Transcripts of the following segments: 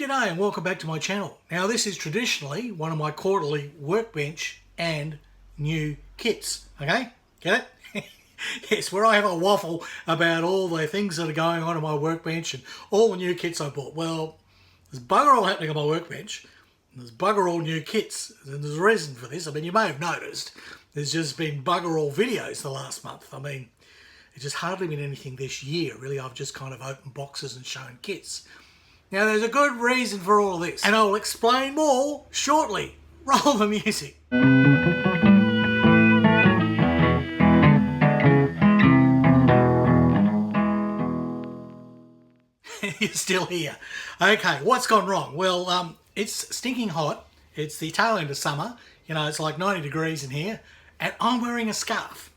G'day and welcome back to my channel. Now this is traditionally one of my quarterly workbench and new kits, okay? Get it? Yes, where I have a waffle about all the things that are going on in my workbench and all the new kits I bought. Well, there's bugger all happening on my workbench and there's bugger all new kits, and there's a reason for this. I mean, you may have noticed there's just been bugger all videos the last month. I mean, it's just hardly been anything this year, really. I've just kind of opened boxes and shown kits. Now, there's a good reason for all of this, and I'll explain more shortly. Roll the music. You're still here. Okay, what's gone wrong? Well, it's stinking hot. It's the tail end of summer. You know, it's like 90 degrees in here, and I'm wearing a scarf.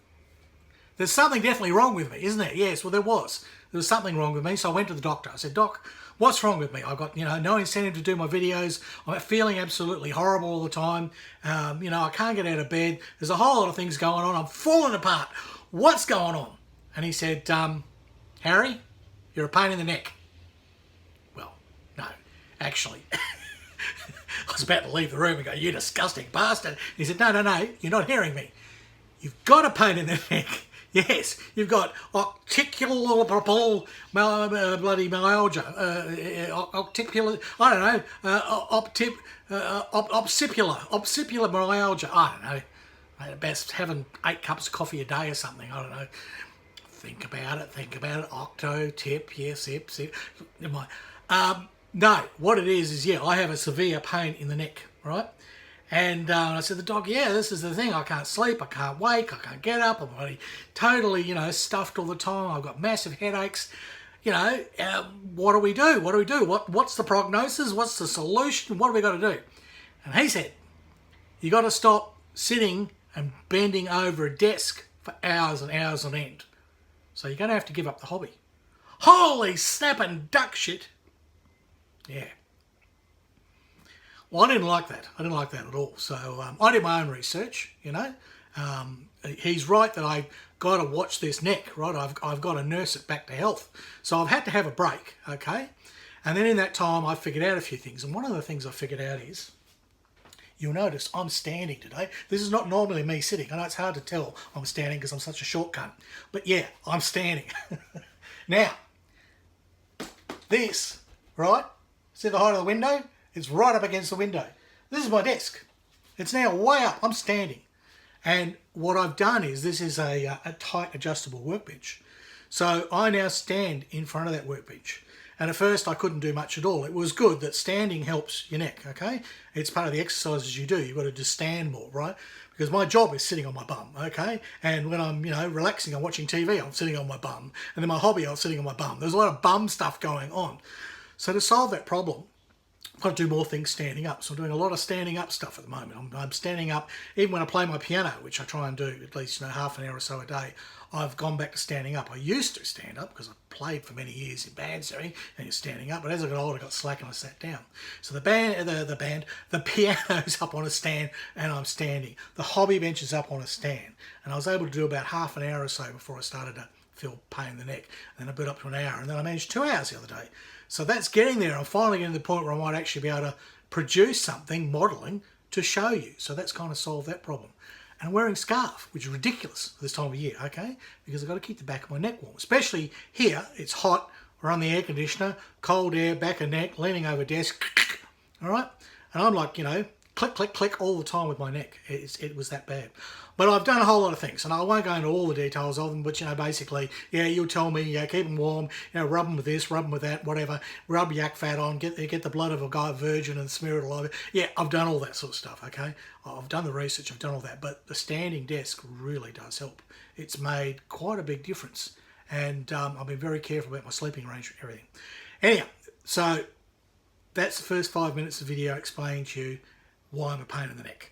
There's something definitely wrong with me, isn't there? Yes, well, there was. There was something wrong with me, so I went to the doctor. I said, Doc, what's wrong with me? I've got, no incentive to do my videos. I'm feeling absolutely horrible all the time. I can't get out of bed. There's a whole lot of things going on. I'm falling apart. What's going on? And he said, Harry, you're a pain in the neck. Well, no, actually. I was about to leave the room and go, you disgusting bastard. He said, no, you're not hearing me. You've got a pain in the neck. Yes, you've got occipital bloody myalgia, occipital, I don't know, occipital myalgia, I don't know. Best having 8 cups of coffee a day or something, I don't know. Think about it, octo, tip, yes, sip. Never mind. No, what it is yeah, I have a severe pain in the neck, right? And I said to the dog, yeah, this is the thing. I can't sleep, I can't wake, I can't get up. I'm totally, stuffed all the time. I've got massive headaches. What do we do? What's the prognosis? What's the solution? What have we got to do? And he said, you got to stop sitting and bending over a desk for hours and hours on end. So you're going to have to give up the hobby. Holy snapping duck shit. Yeah. Well, I didn't like that. I didn't like that at all. So I did my own research, He's right that I got to watch this neck, right? I've got to nurse it back to health. So I've had to have a break, okay? And then in that time, I figured out a few things. And one of the things I figured out is, you'll notice I'm standing today. This is not normally me sitting. I know it's hard to tell I'm standing because I'm such a short cunt. But yeah, I'm standing. Now, this, right? See the height of the window? It's right up against the window. This is my desk. It's now way up. I'm standing. And what I've done is, this is a tight adjustable workbench. So I now stand in front of that workbench. And at first I couldn't do much at all. It was good that standing helps your neck, okay? It's part of the exercises you do. You've got to just stand more, right? Because my job is sitting on my bum, okay? And when I'm, relaxing, I'm watching TV, I'm sitting on my bum. And then my hobby, I'm sitting on my bum. There's a lot of bum stuff going on. So to solve that problem, I've got to do more things standing up. So I'm doing a lot of standing up stuff at the moment. I'm standing up, even when I play my piano, which I try and do at least half an hour or so a day, I've gone back to standing up. I used to stand up because I played for many years in bands, and you're standing up. But as I got older, I got slack and I sat down. So the piano's up on a stand and I'm standing. The hobby bench is up on a stand. And I was able to do about half an hour or so before I started to feel pain in the neck. And then I built up to an hour, and then I managed 2 hours the other day. So that's getting there. I'm finally getting to the point where I might actually be able to produce something, modelling, to show you. So that's kind of solved that problem. And I'm wearing a scarf, which is ridiculous this time of year, okay? Because I've got to keep the back of my neck warm. Especially here, it's hot, we're on the air conditioner, cold air, back of neck, leaning over desk, all right? And I'm like, click, click, click all the time with my neck. It was that bad. But I've done a whole lot of things, and I won't go into all the details of them, but, basically, yeah, you'll tell me, keep them warm, rub them with this, rub them with that, whatever, rub yak fat on, get the blood of a guy virgin and smear it all over. Yeah, I've done all that sort of stuff, okay? I've done the research, I've done all that, but the standing desk really does help. It's made quite a big difference, and I've been very careful about my sleeping arrangement and everything. Anyhow, so that's the first 5 minutes of video explaining to you why I'm a pain in the neck.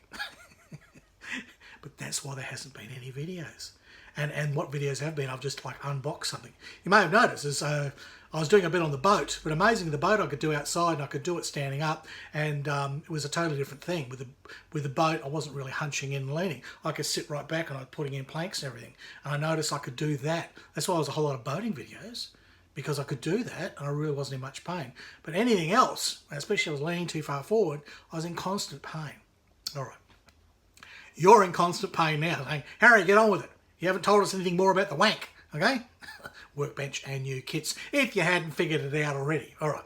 But that's why there hasn't been any videos. And what videos have been, I've just unboxed something. You may have noticed, I was doing a bit on the boat, but amazingly the boat I could do outside and I could do it standing up, and it was a totally different thing. With the boat, I wasn't really hunching in and leaning. I could sit right back and I was putting in planks and everything. And I noticed I could do that. That's why there was a whole lot of boating videos. because I could do that and I really wasn't in much pain. But anything else, especially if I was leaning too far forward, I was in constant pain. All right. You're in constant pain now, saying, Harry, get on with it. You haven't told us anything more about the wank, okay? Workbench and new kits, if you hadn't figured it out already. All right.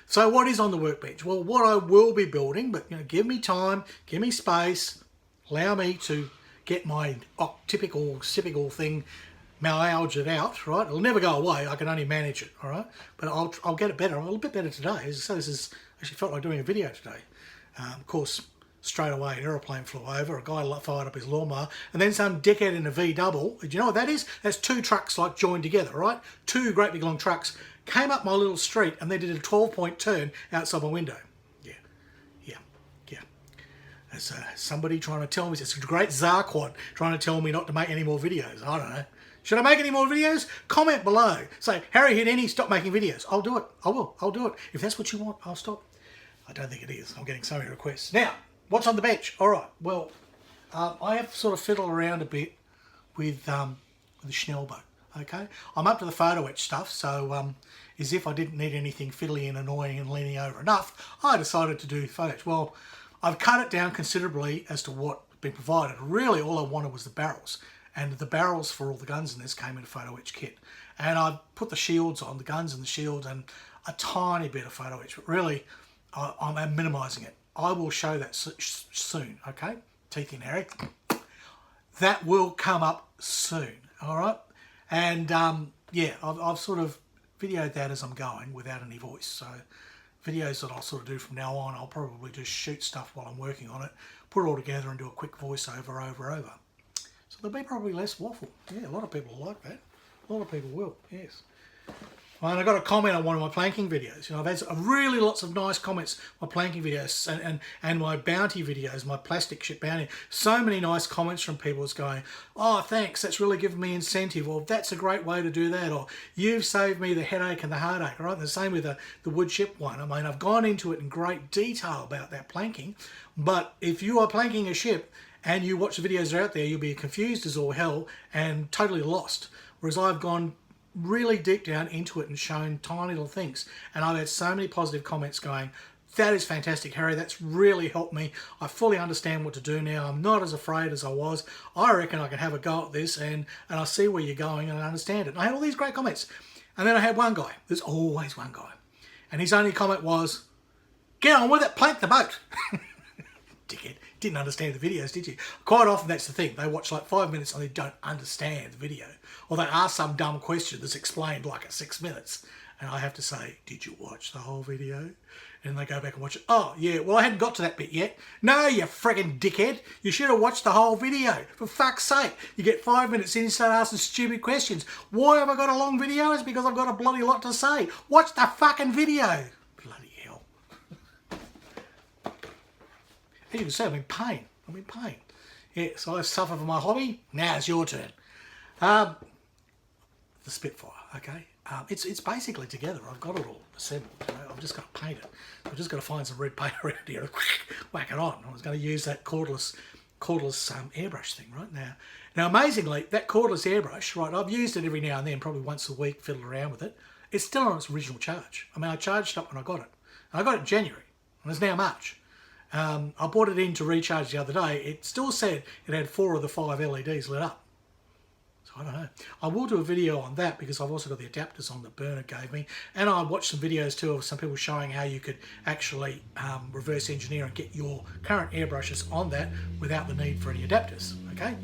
So what is on the workbench? Well, what I will be building, but give me time, give me space, allow me to get my occipital thing myalgia out, right? It'll never go away. I can only manage it, all right? But I'll get it better. I'm a little bit better today. So this is actually felt like doing a video today. Of course, straight away an aeroplane flew over, a guy fired up his lawnmower, and then some dickhead in a V-double. Do you know what that is? That's two trucks like joined together, right? Two great big long trucks came up my little street and they did a 12-point turn outside my window. Yeah. There's somebody trying to tell me, it's a great Zarquad trying to tell me not to make any more videos. I don't know. Should I make any more videos? Comment below. Say, Harry Houdini, stop making videos. I'll do it. I will. I'll do it. If that's what you want, I'll stop. I don't think it is. I'm getting so many requests. Now, what's on the bench? All right. Well, I have sort of fiddled around a bit with the Schnellboat. Okay. I'm up to the photo etch stuff. So as if I didn't need anything fiddly and annoying and leaning over enough, I decided to do photo etch. Well, I've cut it down considerably as to what's been provided. Really, all I wanted was the barrels. And the barrels for all the guns in this came in a photo etch kit. And I put the shields on, the guns and the shields, and a tiny bit of photo etch. But really, I'm minimising it. I will show that soon, okay? Teeth in, Harry. That will come up soon, all right? And yeah, I've sort of videoed that as I'm going without any voice. So videos that I'll sort of do from now on, I'll probably just shoot stuff while I'm working on it, put it all together and do a quick voiceover over. So there'll be probably less waffle. Yeah, a lot of people will like that. A lot of people will, yes. And I got a comment on one of my planking videos. I've had really lots of nice comments on my planking videos and my bounty videos, my plastic ship bounty. So many nice comments from people that's going, oh, thanks, that's really given me incentive, or that's a great way to do that, or you've saved me the headache and the heartache, right? And the same with the wood chip one. I mean, I've gone into it in great detail about that planking, but if you are planking a ship and you watch the videos that are out there, you'll be confused as all hell and totally lost. Whereas I've gone really deep down into it and shown tiny little things. And I've had so many positive comments going, that is fantastic, Harry. That's really helped me. I fully understand what to do now. I'm not as afraid as I was. I reckon I can have a go at this and I see where you're going and I understand it. And I had all these great comments. And then I had one guy. There's always one guy. And his only comment was, get on with it, plank the boat. Dickhead. Didn't understand the videos, did you? Quite often that's the thing. They watch like 5 minutes and they don't understand the video. Or they ask some dumb question that's explained like at 6 minutes. And I have to say, did you watch the whole video? And they go back and watch it. Oh, yeah, well, I hadn't got to that bit yet. No, you friggin' dickhead. You should have watched the whole video. For fuck's sake. You get 5 minutes in and start asking stupid questions. Why have I got a long video? It's because I've got a bloody lot to say. Watch the fucking video. Bloody hell. You can see I'm in pain. I'm in pain. Yeah, so I suffer for my hobby. Now it's your turn. The Spitfire, okay? It's basically together. I've got it all assembled. I've just got to paint it. I've just got to find some red paint around here and whack it on. I was going to use that cordless airbrush thing right now. Now, amazingly, that cordless airbrush, right, I've used it every now and then, probably once a week, fiddle around with it. It's still on its original charge. I mean, I charged up when I got it. And I got it in January, and it's now March. I brought it in to recharge the other day. It still said it had 4 of the 5 LEDs lit up. So I don't know. I will do a video on that because I've also got the adapters on that Bernard gave me. And I watched some videos too of some people showing how you could actually reverse engineer and get your current airbrushes on that without the need for any adapters. Okay?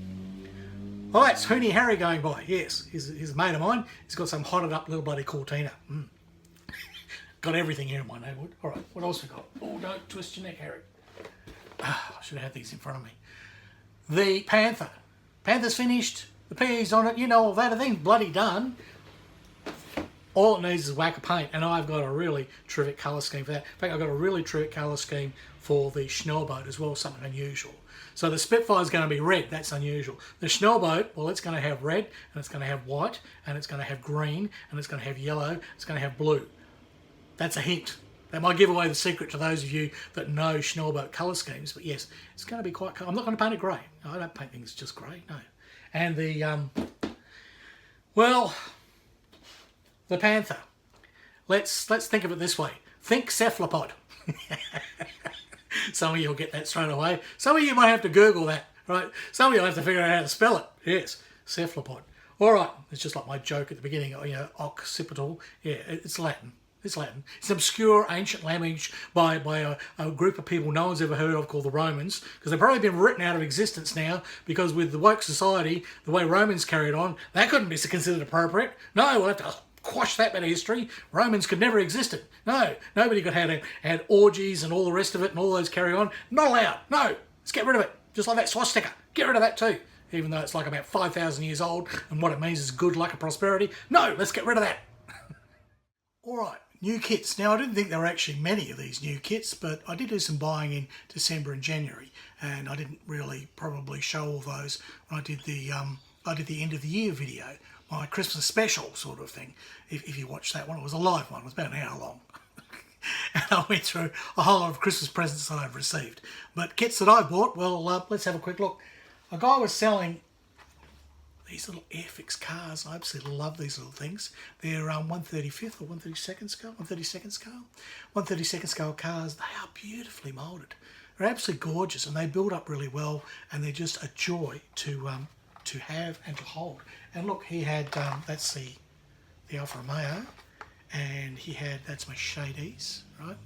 All right, it's Hooney Harry going by. Yes, he's a mate of mine. He's got some hotted up little bloody Cortina. Got everything here in my neighbourhood. All right, what else we got? Oh, don't twist your neck, Harry. I should have had these in front of me. The Panther. Panther's finished. The PE's on it. You know all that. Everything's bloody done. All it needs is a whack of paint. And I've got a really terrific colour scheme for that. In fact, I've got a really terrific colour scheme for the Schnellboat as well, something unusual. So the Spitfire's going to be red. That's unusual. The Schnellboat, well, it's going to have red, and it's going to have white, and it's going to have green, and it's going to have yellow, it's going to have blue. That's a hint. That might give away the secret to those of you that know Schnellboat colour schemes. But yes, it's going to be quite... I'm not going to paint it grey. No, I don't paint things just grey, no. And the... well, the panther. Let's think of it this way. Think cephalopod. Some of you will get that straight away. Some of you might have to Google that, right? Some of you will have to figure out how to spell it. Yes, cephalopod. All right, it's just like my joke at the beginning, you know, occipital. Yeah, it's Latin. It's Latin. It's an obscure ancient language by a group of people no one's ever heard of called the Romans, because they've probably been written out of existence now, because with the woke society, the way Romans carried on, that couldn't be considered appropriate. No, we'll have to quash that bit of history. Romans could never have existed. No, nobody could have had orgies and all the rest of it and all those carry on. Not allowed. No, let's get rid of it. Just like that swastika. Get rid of that too. Even though it's like about 5,000 years old and what it means is good luck and prosperity. No, let's get rid of that. All right, new kits. Now, I didn't think there were actually many of these new kits, but I did do some buying in December and January, and I didn't really probably show all those when I did the end of the year video, my Christmas special sort of thing. If you watch that one, it was a live one. It was about an hour long. And I went through a whole lot of Christmas presents that I've received. But kits that I bought, well, let's have a quick look. A guy was selling these little Airfix cars. I absolutely love these little things. They're 1/35th or 1/32nd scale, 1/32nd scale. 1/32nd scale cars. They are beautifully moulded. They're absolutely gorgeous, and they build up really well, and they're just a joy to have and to hold. And look, he had that's the Alfa Romeo, and he had, that's Mercedes, right?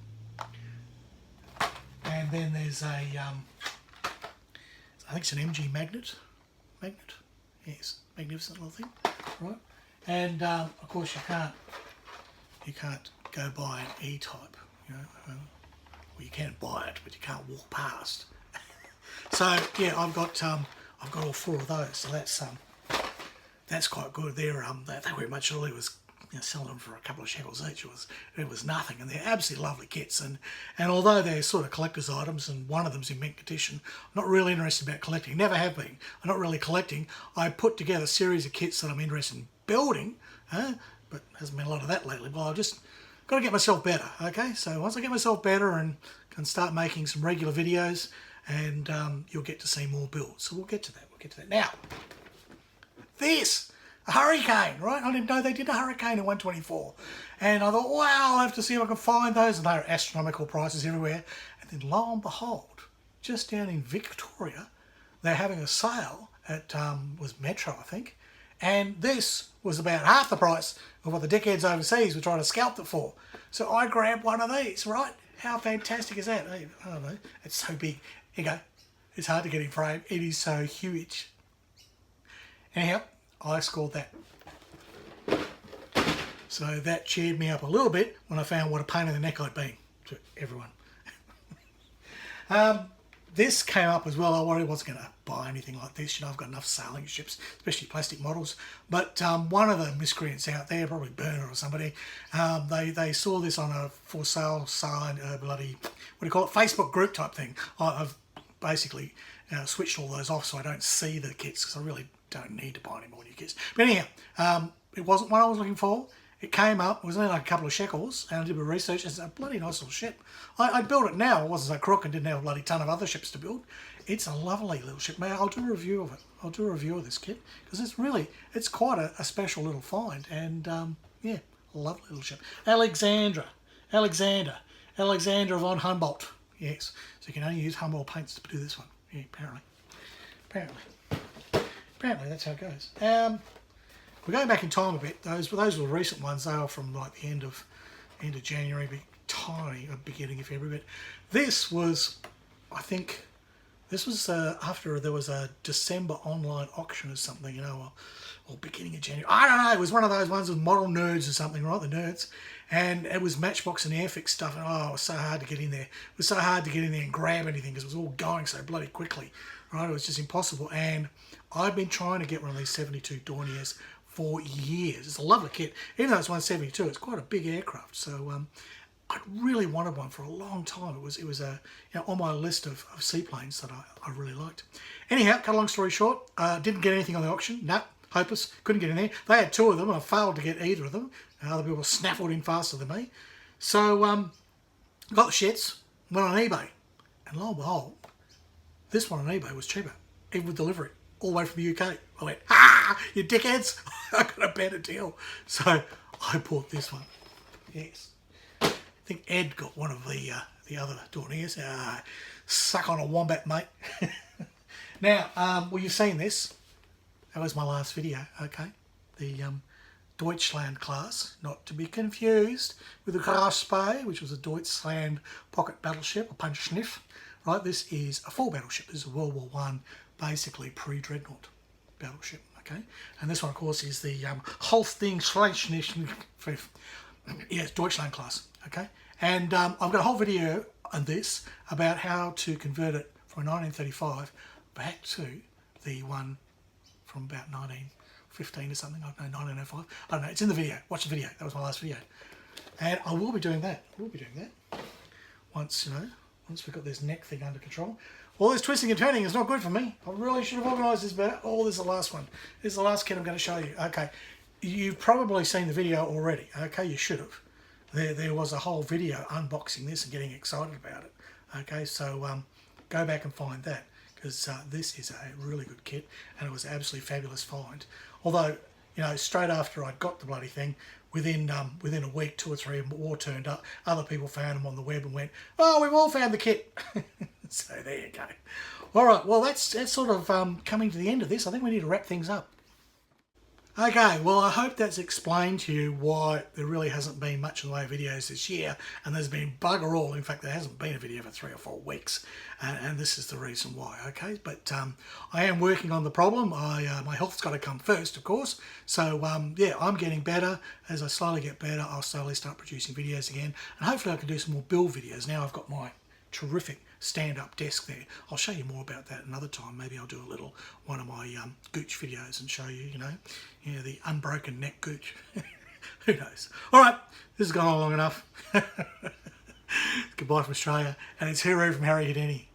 And then there's a I think it's an MG Magnet. Yes, magnificent little thing, right? And of course you can't go buy an E-type, you know. Well, you can buy it, but you can't walk past. So yeah, I've got all 4 of those. So that's quite good. They were much earlier, was, you know, selling them for a couple of shekels each. It was nothing, and they're absolutely lovely kits. And although they're sort of collector's items, and one of them's in mint condition, I'm not really interested about collecting. Never have been. I'm not really collecting. I put together a series of kits that I'm interested in building, but hasn't been a lot of that lately. Well, I've just got to get myself better. Okay, so once I get myself better and can start making some regular videos, and you'll get to see more builds. So we'll get to that. Now, this. A hurricane, right? I didn't know they did a hurricane in 124. And I thought, wow, I'll have to see if I can find those. And they are astronomical prices everywhere. And then lo and behold, just down in Victoria, they're having a sale at, was Metro, I think. And this was about half the price of what the dickheads overseas were trying to scalp it for. So I grabbed one of these, right? How fantastic is that? I don't know. It's so big. Here you go. It's hard to get in frame. It is so huge. Anyhow, I scored that. So that cheered me up a little bit when I found what a pain in the neck I'd been to everyone. This came up as well. I worried I wasn't going to buy anything like this. You know, I've got enough sailing ships, especially plastic models. But one of the miscreants out there, probably Burner or somebody, they saw this on a for sale sign, bloody, what do you call it, Facebook group type thing. I've basically switched all those off so I don't see the kits, because I really don't need to buy any more new kits. But anyhow, it wasn't what I was looking for. It came up, it was only like a couple of shekels, and I did a research. It's a bloody nice little ship. I'd build it now. It wasn't so crook and didn't have a bloody ton of other ships to build. It's a lovely little ship. Maybe I'll do a review of it. I'll do a review of this kit, because it's quite a special little find. And yeah, a lovely little ship. Alexander von Humboldt. Yes, so you can only use Humboldt paints to do this one. Yeah, apparently that's how it goes. We're going back in time a bit. Those were recent ones. They were from like the end of January, tiny beginning of February. But this was, I think, after there was a December online auction or something, you know, or beginning of January. I don't know. It was one of those ones with Model Nerds or something, right? The nerds. And it was Matchbox and Airfix stuff. And oh, it was so hard to get in there. It was so hard to get in there and grab anything because it was all going so bloody quickly, right? It was just impossible. And I've been trying to get one of these 72 Dorniers for years. It's a lovely kit. Even though it's 172, it's quite a big aircraft. So I really wanted one for a long time. It was on my list of seaplanes that I really liked. Anyhow, cut a long story short, didn't get anything on the auction. No, hopeless. Couldn't get in there. They had 2 of them, and I failed to get either of them. Other people snaffled in faster than me. So got the shits, went on eBay, and lo and behold, this one on eBay was cheaper, even with delivery, all the way from the UK. I went, you dickheads! I got a better deal. So I bought this one. Yes. I think Ed got one of the other Dorniers. Suck on a wombat, mate. Now, well, you've seen this. That was my last video, okay? The Deutschland class, not to be confused with the Grasspy, which was a Deutschland pocket battleship, a punch sniff. Right, this is a full battleship. This is a World War One, basically pre-dreadnought battleship, okay? And this one, of course, is the Holstein Schleswig, yes, Deutschland class, okay? And I've got a whole video on this about how to convert it from 1935 back to the one from about 1915 or something, I don't know, 1905. I don't know, it's in the video. Watch the video. That was my last video. And I will be doing that. Once, once we've got this neck thing under control. All this twisting and turning is not good for me. I really should have organised this better. Oh, this is the last one. This is the last kit I'm going to show you. Okay, you've probably seen the video already. Okay, you should have. There was a whole video unboxing this and getting excited about it. Okay, so go back and find that, because this is a really good kit and it was an absolutely fabulous find. Although, straight after I got the bloody thing, within a week, 2 or 3 of them all turned up. Other people found them on the web and went, "Oh, we've all found the kit." So there you go. All right, well, that's sort of coming to the end of this. I think we need to wrap things up. Okay, well, I hope that's explained to you why there really hasn't been much in the way of videos this year, and there's been bugger all. In fact, there hasn't been a video for 3 or 4 weeks, and this is the reason why, okay? But I am working on the problem. My health's got to come first, of course. So, yeah, I'm getting better. As I slowly get better, I'll slowly start producing videos again, and hopefully I can do some more build videos. Now I've got my terrific stand-up desk there. I'll show you more about that another time. Maybe I'll do a little one of my gooch videos and show you, the unbroken neck gooch. Who knows? All right, this has gone on long enough. Goodbye from Australia, and it's Hero from Harry Houdini.